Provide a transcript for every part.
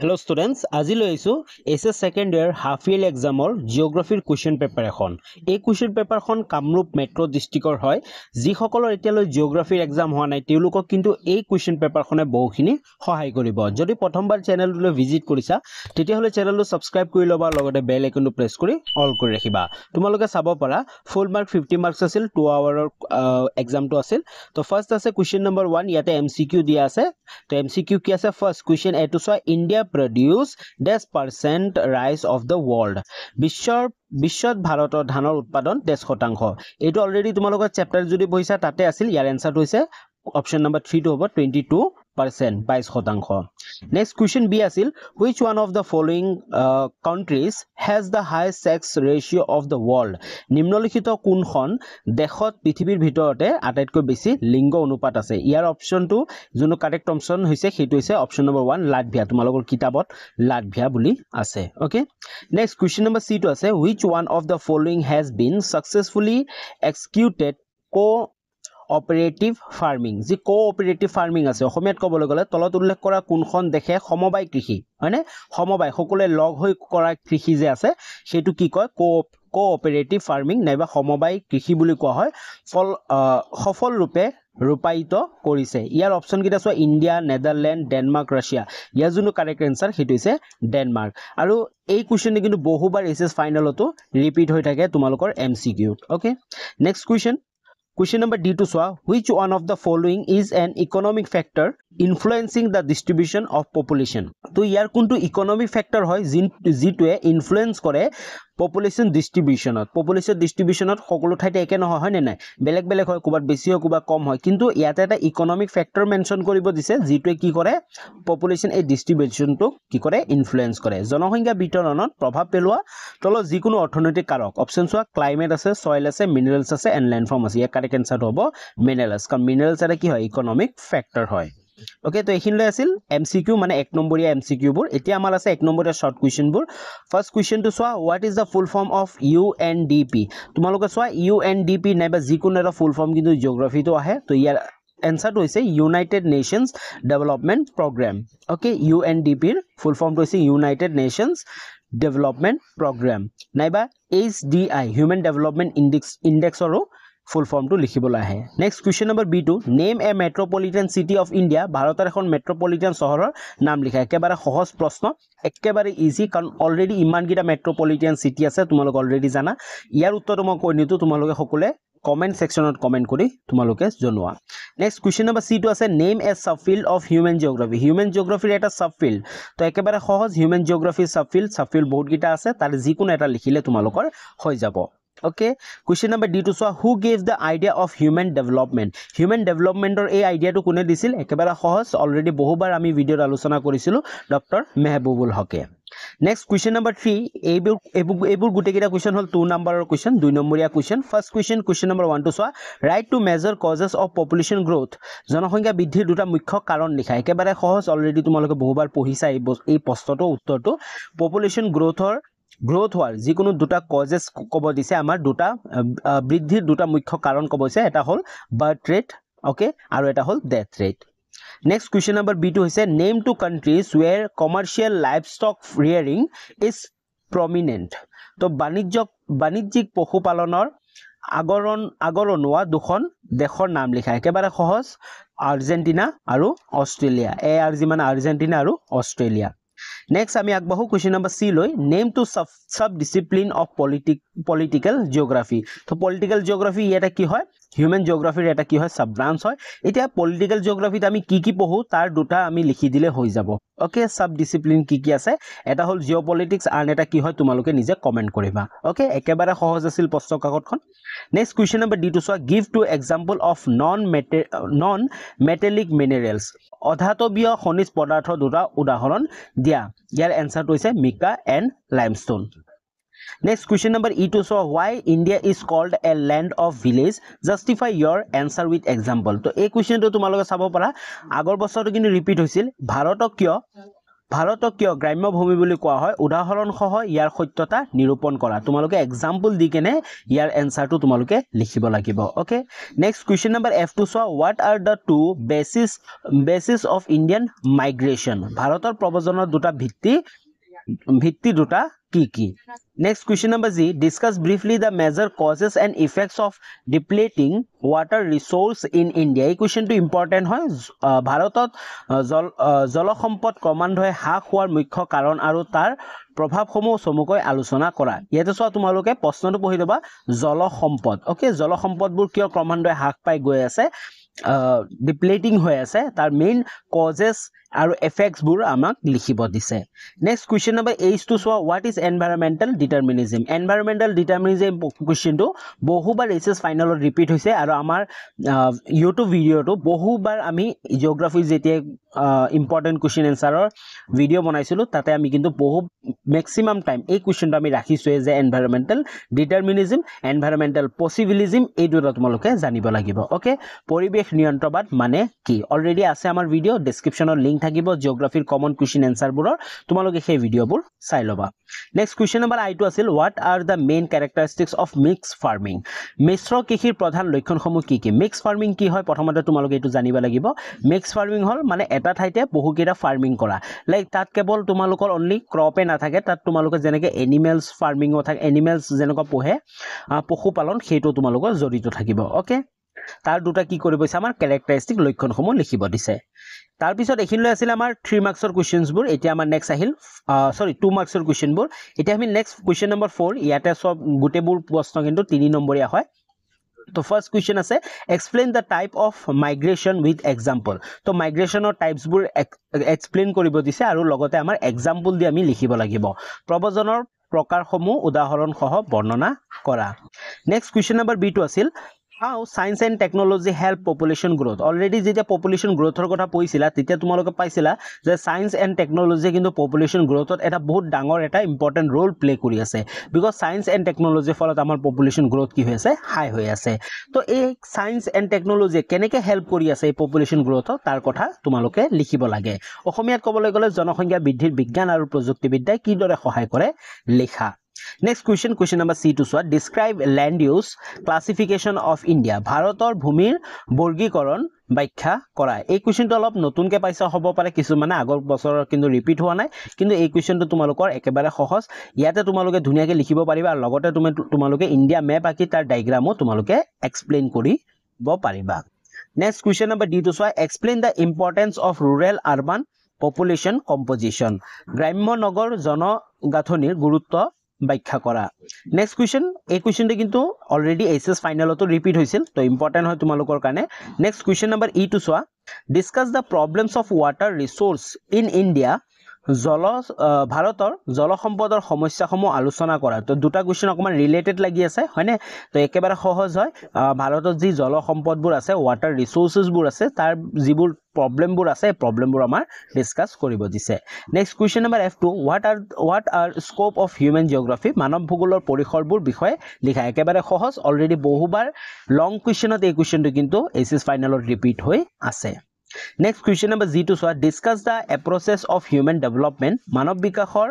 Hello students, আজি লৈ আইছো SS second year half year examৰ geography question paper এখন। এই question paper খন কামৰূপ মেট্ৰ ডিস্ট্ৰিক্টৰ হয়। যি সকলৰ এতিয়ালৈ geography exam হোৱা নাই তেওঁলোকক কিন্তু এই question paper খনে বহুখিনি সহায় কৰিব। যদি প্ৰথমবাৰ চেনেললৈ ভিজিট কৰিছা তেতিয়াহলে চেনেলটো সাবস্ক্ৰাইব কৰি লবা লগতে বেল আইকনটো প্ৰেছ কৰি অল কৰি ৰাখিবা। তোমালোকে চাব পাৰা ফুল মাৰ্ক 50 মাৰ্কস আছিল 2 আৱাৰৰ এক্সামটো আছিল। তো ফাৰ্স্ট আছে question number 1 ইয়াতে MCQ দিয়া আছে। তো MCQ কি আছে ফাৰ্স্ট question A to চোৱা India produce %, rise of the world বিশ্বত ভাৰতৰ ধানৰ উৎপাদন 10%। এইটো অলৰেডি তোমালোকৰ চেপ্টাৰ যদি পঢ়িছা তাতে আছিল। ইয়াৰ এনসাৰটো হৈছে অপশন নম্বৰ 3 টো হ'ব 22%, 22%। নেক্সট question B আছিল which one of the following countries has the highest sex ratio of the world নিম্নলিখিত কোনখন দেশত পৃথিৱীৰ ভিতৰতে আটাইতকৈ বেছি লিংগ অনুপাত আছে। ইয়াৰ অপশনটো যোনটো কাৰেক্ট অপশন হৈছে সেইটো হৈছে অপশন নম্বৰ 1 লাটভিয়া। তোমালোকৰ কিতাপত লাটভিয়া বুলি আছে। Okay next question number C টো আছে which one of the following has been successfully executed cooperative farming যি cooperative farming আছে অসমীয়াত ক'বলৈ গ'লে তলত উল্লেখ কৰা কোনখন দেশে সমবায় কৃষি হয়নে সমবায় সকলোৱে লগ হৈ কৰা কৃষি যে আছে সেইটো কি কয় cooperative farming নাইবা সমবায় কৃষি বুলি কোৱা হয় সফল ৰূপে ৰূপায়িত কৰিছে। ইয়াৰ অপশন কিটা চোৱা ইন্ডিয়া নেদাৰল্যান্ড ডেনমাৰ্ক ৰাছিয়া। ইয়াৰ যোনটো কাৰেক্ট আনসাৰ সেইটো হৈছে ডেনমাৰ্ক। আৰু এই কোৱেশ্চনটো কিন্তু বহুবাৰ এসএস ফাইনালতো ৰিপিট হৈ থাকে তোমালোকৰ MCQ। Okay next question number D to চোৱা which one of the following is an economic factor influencing the distribution of population। তো ইয়াৰ কোনটো ইকোনমিক ফ্যাক্টৰ হয় যিটোৱে ইনফ্লুয়েন্স কৰে পপুলেশন ডিস্ট্ৰিবিউশনত সকলো ঠাইতে একে নহয় হয় নাই বেলেগ বেলেগ হয় কোবাত বেছি হয় কোবাত কম হয় কিন্তু ইয়াতে এটা ইকোনমিক ফ্যাক্টৰ মেনশন কৰিব দিছে যিটোৱে কি কৰে পপুলেশন এই ডিস্ট্ৰিবিউশনটো কি কৰে ইনফ্লুয়েন্স কৰে। জনসংখ্যা বিতৰণত প্ৰভাৱ পেলোৱা তলত যিকোনো অৰ্থনৈতিক কাৰক অপশন চোৱা ক্লাইমেট আছে সয়েল আছে মিনাৰেলছ আছে এন্ড ল্যান্ডফৰ্ম আছে। ইয়াৰ কাৰেক্ট আনসাৰটো হ'ব মিনাৰেলছ কাৰণ মিনাৰেলছ এটা কি হয় ইকোনমিক ফ্যাক্টৰ হয়। ওকে তো এইখিনিলৈ আছিল MCQ মানে 1 নম্বৰীয়া MCQ বোৰ। এতিয়া আমাৰ আছে 1 নম্বৰীয়া শৰ্ট কুৱেশ্চন বোৰ। ফাৰ্স্ট কুৱেশ্চন টো চোৱা what is the full form of UNDP। তোমালোকে চোৱা UNDP নাইবা যিকোনো এটা ফুল ফৰ্ম কিন্তু জিওগ্ৰাফিটো আহে। তো ইয়াৰ এনসাৰটো হৈছে United Nations Development Programme. Okay UNDP ৰ ফুল ফৰ্মটো হৈছে ইউনাইটেড নেশনস ডেভেলপমেন্ট প্ৰগ্ৰাম নাইবা HDI হিউম্যান ডেভেলপমেন্ট ইনডেক্সৰো ফুল ফৰ্মটো লিখিবলৈ আহে। Next question number B2 name a metropolitan city of India ভাৰতৰ এখন মেট্ৰোপলিটান চহৰৰ নাম লিখা। একেবাৰে সহজ প্ৰশ্ন একেবাৰে ইজি কাৰণ অলৰেডি ইমান গিটা মেট্ৰোপলিটান সিটি আছে তোমালোক অলৰেডি জানা। ইয়াৰ উত্তৰটো মই কৈ নিতো তোমালোকে সকলে কমেন্ট সেকশনত কমেন্ট কৰি তোমালোকে জনোৱা। নেক্সট question number C টো আছে name a subfield of human geography. Human জিওগ্ৰাফিৰ এটা সাবফিল্ড তো একেবাৰে সহজ হিউম্যান জিওগ্ৰাফিৰ সাবফিল্ড বহুত গিটা আছে তাৰ যিকোনো এটা লিখিলে তোমালোকৰ হৈ যাব। Okay question number D to চোৱা who gave the idea of human development or এই আইডিয়াটো কোনে দিছিল একেবাৰে সহজ অলৰেডি বহুবাৰ আমি ভিডিওত আলোচনা কৰিছিলো ডক্টৰ মেহবুবুল হকে। নেক্সট question number 3 এইবোৰ গুটেকিটা question হল 2 নম্বৰৰ question 2 নম্বৰীয়া question। First question number 1 to চোৱা right to measure causes of population growth জনসংখ্যা বৃদ্ধিৰ দুটা মুখ্য কাৰণ লিখা। একেবাৰে সহজ অলৰেডি তোমালোকে বহুবাৰ পঢ়িছা এই প্ৰশ্নটো উত্তৰটো পপুলেশন গ্ৰোথ হোৱাৰ যিকোনো দুটা কজেস ক'ব দিছে আমাৰ দুটা বৃদ্ধিৰ দুটা মুখ্য কাৰণ ক'ব দিছে এটা হল বাৰ্থ ৰেট ওকে আৰু এটা হল death rate. Next question number B2 হৈছে name two countries where commercial livestock rearing is prominent। তো বাণিজ্যিক পশুপালনৰ আগৰণুৱা দুখন দেশৰ নাম লিখা। একেবাৰে সহজ আৰ্জেন্টিনা আৰু অষ্ট্ৰেলিয়া। ARG মানে আৰ্জেন্টিনা আৰু অষ্ট্ৰেলিয়া। নেক্সট আমি আগবাঢ়ো question number C লৈ name two sub discipline of political geography. তো পলিটিক্যাল জিওগ্ৰাফি এটা কি হয় হিউম্যান জিওগ্ৰাফিৰ এটা কি হয় সাব ব্ৰাঞ্চ হয়। এতিয়া পলিটিক্যাল জিওগ্ৰাফিত আমি কি পঢ়ো তাৰ দুটা আমি লিখি দিলে হৈ যাব। ওকে সাব ডিসিপ্লিন কি আছে এটা হল জিওপলিটিক্স আন এটা কি হয় তোমালোকে নিজে কমেন্ট কৰিবা। ওকে একেবাৰে সহজ আছিল প্ৰশ্ন কাকতখন। Next question number D to চোৱা give two example of non metallic minerals অধাতৱীয় খনিজ পদাৰ্থৰ দুটা উদাহৰণ দিয়া। ইয়াৰ এনসাৰটো হৈছে mica and limestone. Next question number E to so why India is called a land of village justify your answer with example। তো এই question টো তোমালোকে চাব পাৰা আগৰ বছৰটো কিন্তু ৰিপিট হৈছিল ভাৰতক কিয় ভাৰতক কিয় গ্ৰাম্য ভূমি বুলি কোৱা হয় উদাহৰণ সহ ইয়াৰ সত্যতা নিৰূপণ কৰা তোমালোকে এক্সাম্পল দি কেনে ইয়াৰ এনসাৰটো তোমালোকে লিখিব লাগিব okay next question number F2 চোৱা what are the two basis of Indian migration ভাৰতৰ প্ৰব্ৰজনৰ দুটা ভিত্তি দুটা কি next question number Z discuss briefly the major causes and effects of depleting water resource in India এই কোৱেশ্চনটো ইম্পৰ্টেন্ট হয় ভাৰতত জল সম্পদ ক্ৰমান্বয়ে হ্ৰাস হোৱাৰ মুখ্য কাৰণ আৰু তাৰ প্ৰভাৱসমূহ চমুকৈ আলোচনা কৰা ইয়াতে চোৱা তোমালোকে প্ৰশ্নটো পঢ়ি দিবা জল সম্পদ ওকে জল সম্পদবোৰ কিয় ক্ৰমান্বয়ে হ্ৰাস পাই গৈ আছে ডিপ্লেটিং হৈ আছে তাৰ মেইন কজেস আৰু এফেক্টস বোৰ আমাক লিখিব দিছে নেক্সট কোৱেশ্চন নম্বৰ H2 চোৱা what is environmental determinism কোৱেশ্চনটো বহুবাৰ এসএস ফাইনালত ৰিপিট হৈছে আৰু আমাৰ ইউটিউব ভিডিওটো বহুবাৰ আমি জিওগ্ৰাফি যেতিয়া ইম্পৰ্টেন্ট কোৱেশ্চন এনসাৰৰ ভিডিও বনাইছিলো তাতে আমি কিন্তু বহু ম্যাক্সিমাম টাইম এই কোৱেশ্চনটো আমি ৰাখিছো যে এনভাইৰনমেন্টাল ডিটাৰমিনিজম এনভাইৰনমেন্টাল পসিবিলিজম এই দুটা তোমালোকে জানিব লাগিব ওকে পৰিবেশ নিয়ন্ত্ৰণবাদ মানে কি অলৰেডি আছে আমাৰ ভিডিও ডেসক্ৰিপচনৰ লিংক থাকিব জিওগ্ৰাফিৰ কমন কোৱেশ্চন এনসাৰবোৰৰ তোমালোকে সেই ভিডিওবোৰ চাই লবা নেক্সট কোৱেশ্চন নম্বৰ I2 আছিল what are the main characteristics of mixed farming মিশ্ৰ কৃষিৰ প্ৰধান লক্ষণসমূহ কি মিক্স ফাৰ্মিং কি হয় প্ৰথমতে তোমালোকে এটো জানিব লাগিব মিক্স ফাৰ্মিং হল মানে এটা ঠাইতে বহুকেইটা ফাৰ্মিং কৰা লাইক তাত কেৱল তোমালোকৰ অনলি ক্ৰপে নাথাকে তাত তোমালোকে যেনেকে এনিমেলস ফাৰ্মিং থাকে এনিমেলস যেনেকা পোহে পশুপালন সেইটো তোমালোকৰ জড়িত থাকিব ওকে তাৰ দুটা কি কৰিব আছে আমাৰ ক্যাৰেক্টাৰিষ্টিক লক্ষণসমূহ লিখিব দিছে তাৰ পিছত এখিনলৈ আছিল আমাৰ 3 মাৰ্কছৰ কোৱেশ্চনছ বোৰ এতিয়া আমাৰ নেক্সট আহিল সৰি 2 মাৰ্কছৰ কোৱেশ্চন বোৰ এতিয়া আমি নেক্সট কোৱেশ্চন নম্বৰ 4 ইয়াতে সব গুটেবোৰ প্ৰশ্ন কিন্তু 3 নম্বৰীয়া হয় তো ফাৰ্স্ট কোৱেশ্চন আছে explain the type of migration with example তো মাইগ্ৰেশনৰ টাইপস বোৰ এক্সপ্লেইন কৰিব দিছে আৰু লগতে আমাৰ এক্সাম্পল দি আমি লিখিব লাগিব প্ৰব্ৰজনৰ প্ৰকাৰসমূহ উদাহৰণ সহ বৰ্ণনা কৰা নেক্সট কোৱেশ্চন নম্বৰ B2 আছিল How science and technology help population growth? Already যেতিয়া population growth ৰ কথা পঢ়িছিলা তেতিয়া তোমালোকে পাইছিলা যে science and technology কিন্তু population growth ত এটা বহুত ডাঙৰ এটা important role play কৰি আছে because science and technology ফলত আমাৰ population growth কি হৈ আছে হাই হৈ আছে তো এই science and technology কেনেকৈ হেল্প কৰি আছে এই population growth তাৰ কথা তোমালোকে লিখিব লাগে অসমীয়াত ক'বলৈ গ'লে জনসংখ্যা বৃদ্ধিৰ বিজ্ঞান আৰু প্ৰযুক্তিবিদ্যাই কি দৰে সহায় কৰে লিখা Next question number C2 so describe land use classification of India ভাৰতৰ ভূমিৰ বৰ্গীকৰণ ব্যাখ্যা কৰা এই কোৱেশ্চনটো অলপ নতুনকৈ পাইছা হ'ব পাৰে কিছু মানে আগৰ বছৰৰ কিন্তু ৰিপিট হোৱা নাই কিন্তু এই কোৱেশ্চনটো তোমালোকৰ একেবাৰে সহজ ইয়াতে তোমালোকে ধুনিয়াকৈ লিখিব পাৰিবা আৰু লগতে তোমালোকে ইন্ডিয়া মেপ আকি তাৰ ডায়াগ্ৰামো তোমালোকে এক্সপ্লেইন কৰিব পাৰিবা Next question number D2 so explain the importance of rural urban population composition গ্ৰাম্য নগৰ জনগাঁথনিৰ গুৰুত্ব ব্যাখ্যা কৰা নেক্সট কোৱেশ্চন এই কোৱেশ্চনটো কিন্তু অলৰেডি এসএস ফাইনালতো ৰিপিট হৈছিল তো ইম্পৰ্টেন্ট হয় তোমালোকৰ কাৰণে নেক্সট কোৱেশ্চন নম্বৰ E2 চোৱা discuss the problems of water resource in India ভাৰতৰ জল সম্পদৰ সমস্যাসমূহ আলোচনা কৰা তো দুটা কোৱেশ্চন অকমান ৰিলেটেড লাগি আছে হয়নে তো একেবাৰে সহজ হয় ভাৰতত যি জল সম্পদবোৰ আছে ওয়াটাৰ ৰিসোৰ্সেস বোৰ আছে তাৰ যিবোৰ প্ৰবলেমবোৰ আছে প্ৰবলেমবোৰ আমাৰ ডিসকাস কৰিব দিছে next question number F2 what are scope of human geography মানৱ ভূগোলৰ পৰিসৰবোৰ বিষয়ে লিখা একেবাৰে সহজ অলৰেডি বহুবাৰ লং কোৱেশ্চনত এই কোৱেশ্চনটো কিন্তু এসএস ফাইনালত ৰিপিট হৈ আছে Next question number Z2 so discuss the approaches of human development মানৱ বিকাশৰ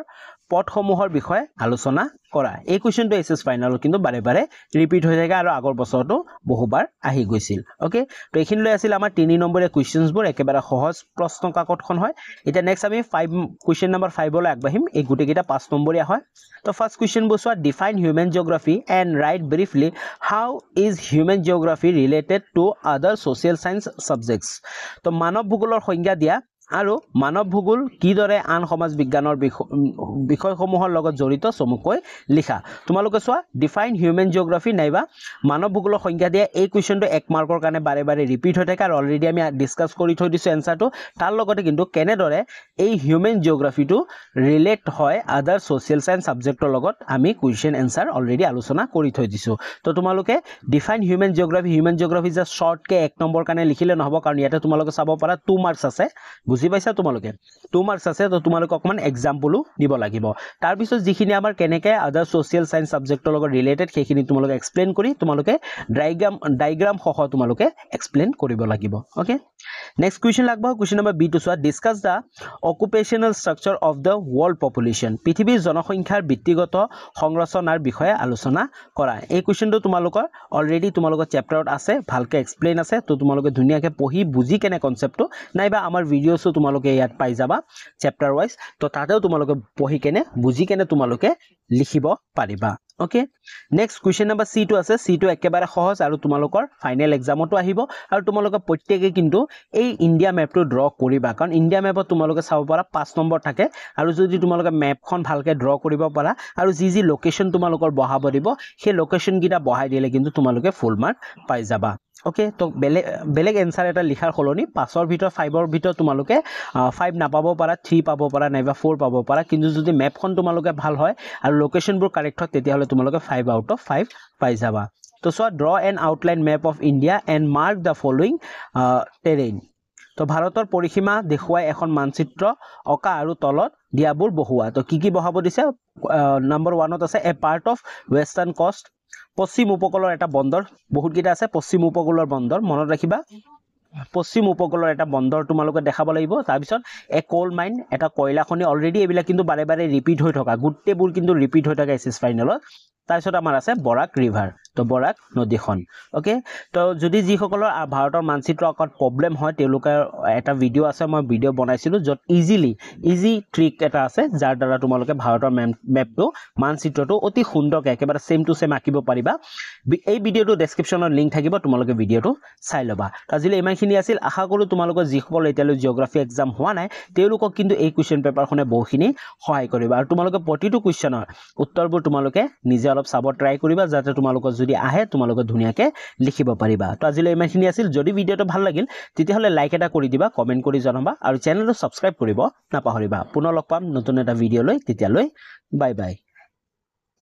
পথসমূহৰ বিষয়ে আলোচনা কৰা এই কোৱেশ্চনটো এসএস ফাইনালত কিন্তু বাৰে বাৰে ৰিপিট হৈ থাকে আৰু আগৰ বছৰটো বহুবাৰ আহি গৈছিল ওকে তো এখিনলৈ আছিল আমাৰ 3 নম্বৰীয়া কোৱেশ্চনছ বোৰ একেবাৰে সহজ প্ৰশ্ন কাকতখন হয় এটা নেক্সট আমি 5 কোৱেশ্চন নম্বৰ 5 লৈ আগবাঢ়িম এই গুটেকিটা 5 নম্বৰীয়া হয় তো ফাৰ্স্ট কোৱেশ্চন বোৰ সোৱা define human geography and write briefly how is human geography related to other social science subjects তো মানৱ ভূগোলৰ সংজ্ঞা দিয়া আৰু মানৱ ভূগোল কি দৰে আন সমাজ বিজ্ঞানৰ বিষয়সমূহৰ লগত জড়িত চমুকৈ লিখা তোমালোকে সোৱা ডিফাইন হিউম্যান জিওগ্ৰাফি নাইবা মানৱ ভূগোলৰ সংজ্ঞা দিয়া এই কোৱেশ্চনটো 1 মাৰ্কৰ কাৰণে বাৰে বাৰে ৰিপিট হৈ থাকে আৰু অলৰেডি আমি ডিসকাস কৰি থৈ দিছো এনসাৰটো তাৰ লগতে কিন্তু কেনেদৰে এই হিউম্যান জিওগ্ৰাফিটো ৰিলেট হয় আদাৰ সোশ্যাল সায়েন্স সাবজেক্টৰ লগত আমি কোৱেশ্চন এনসাৰ অলৰেডি আলোচনা কৰি থৈ দিছো তো তোমালোকে define human geography just short কে 1 নম্বৰ কাৰণে লিখিলে নহব কাৰণ ইয়াতে তোমালোকে চাব পাৰা 2 মাৰ্কস আছে বুজি পাইছা তোমালোকে 2 মাৰ্কস আছে তো তোমালোকে অকমান এক্সাম্পলও দিব লাগিব তাৰ পিছত যিখিনি আমাৰ কেনেকে আদাৰ সোশিয়াল সায়েন্স সাবজেক্টৰ লগত ৰিলেটেড সেইখিনি তোমালোকে এক্সপ্লেইন কৰি তোমালোকে ডায়াগ্ৰাম সহ তোমালোকে এক্সপ্লেইন কৰিব লাগিব ওকে নেক্সট কোৱেশ্চন লাগব কোৱেশ্চন নম্বৰ বি টু সোৱা discuss the occupational structure of the world population পৃথিৱীৰ জনসংখ্যাৰ ব্যক্তিগত সংৰচনাৰ বিষয়ে আলোচনা কৰা এই কোৱেশ্চনটো তোমালোকৰ অলৰেডি তোমালোকৰ চেপ্টাৰত আছে ভালকে এক্সপ্লেইন আছে তো তোমালোকে ধুনিয়াকে পঢ়ি বুজি কেনে কনসেপ্টটো নাইবা আমাৰ ভিডিওছও তোমালোকে ইয়াত পাই যাবা চেপ্টাৰ ওয়াইজ তো তাতেও তোমালোকে পঢ়ি কেনে বুজি কেনে তোমালোকে লিখিব পাৰিবা ওকে নেক্সট কোৱেশ্চন নম্বৰ সি টু আছে সি টু একেবাৰে সহজ আৰু তোমালোকৰ ফাইনেল এক্সামতো আহিব আৰু তোমালোকে প্ৰত্যেককে কিন্তু এই ইন্ডিয়া ম্যাপটো ড্ৰ কৰিবা কাৰণ ইন্ডিয়া ম্যাপত তোমালোকে চাব পাৰা 5 নম্বৰ থাকে আৰু যদি তোমালোকে ম্যাপখন ভালকে ড্ৰ কৰিব পাৰা আৰু যি লোকেশন তোমালোকৰ বহাব দিব সেই লোকেশন কিটা বহাই দিলে কিন্তু তোমালোকে ফুল মাৰ্ক পাই যাবা ওকে তো বেলেগ এনসাৰ এটা লিখাৰ খলনি 5 ৰ ভিতৰ 5 ৰ ভিতৰ তোমালোকে 5 না পাবো পাৰা 3 পাবো পাৰা নাইবা 4 পাবো পাৰা কিন্তু যদি ম্যাপখন তোমালোকে ভাল হয় আৰু লোকেশনবোৰ কাৰেক্ট হয় তেতিয়া হলে তোমালোকে 5 আউট অফ 5 পাই যাবা তো so draw an outline map of India and mark the following terrain তো ভাৰতৰ পৰিসীমা দেখুৱাই এখন মানচিত্ৰ অকা আৰু তলত দিয়াবোৰ বহুৱা তো কি বহাব দিছে নম্বৰ 1 ত আছে এ পাৰ্ট অফ ওয়েস্টাৰ্ন কোস্ট পশ্চিম উপকূলৰ এটা বন্দৰ বহুত কিটা আছে পশ্চিম উপকূলৰ বন্দৰ মনত ৰাখিবা পশ্চিম উপকূলৰ এটা বন্দৰ তোমালোকে দেখাব লাগিব তাৰ পিছত এ কোল মাইন এটা কয়লা খনি অলৰেডি এবিলা কিন্তু বাৰে বাৰে ৰিপিট হৈ থকা গুটেবোৰ কিন্তু ৰিপিট হৈ থকা এসএস ফাইনেলত তাৰপিছত আমাৰ আছে বৰাক ৰিভাৰ তো বৰাক নদীখন ওকে তো যদি যি সকলৰ ভাৰতৰ মানচিত্ৰ অকত প্ৰবলেম হয় তেওঁলোকৰ এটা ভিডিও আছে মই ভিডিও বনাইছিলো যত ইজি ট্ৰিক এটা আছে যাৰ দ্বাৰা তোমালোকে ভাৰতৰ ম্যাপটো মানচিত্ৰটো অতি সুন্দৰকৈ একেবাৰে সেম টু সেম আঁকিব পাৰিবা এই ভিডিওটো ডেসক্ৰিপচনত লিংক থাকিব তোমালোকে ভিডিওটো চাই লবা আজিলৈ ইমানখিনি আছিল আশা কৰো তোমালোকৰ যি সকল এতিয়ালৈ জিওগ্ৰাফি এক্সাম হোৱা নাই তেওঁলোকক কিন্তু এই কোৱেশ্চন পেপাৰখনে বহুখিনি সহায় কৰিব আৰু তোমালোকে প্ৰতিটো কোৱেশ্চনৰ উত্তৰবোৰ তোমালোকে নিজে অলপ চাব ট্ৰাই কৰিবা যাতে তোমালোকৰ যদি আহে তোমালোকে ধুনিয়াকে লিখিব পাৰিবা তো আজিলৈ ইমানখিনি আছিল যদি ভিডিওটো ভাল লাগিল তেতিয়াহলে লাইক এটা কৰি দিবা কমেন্ট কৰি জনাবা আৰু চেনেলটো সাবস্ক্ৰাইব কৰিব নাপাহৰিবা পুনৰ লগ পাম নতুন এটা ভিডিও লৈ তেতিয়ালৈ বাই বাই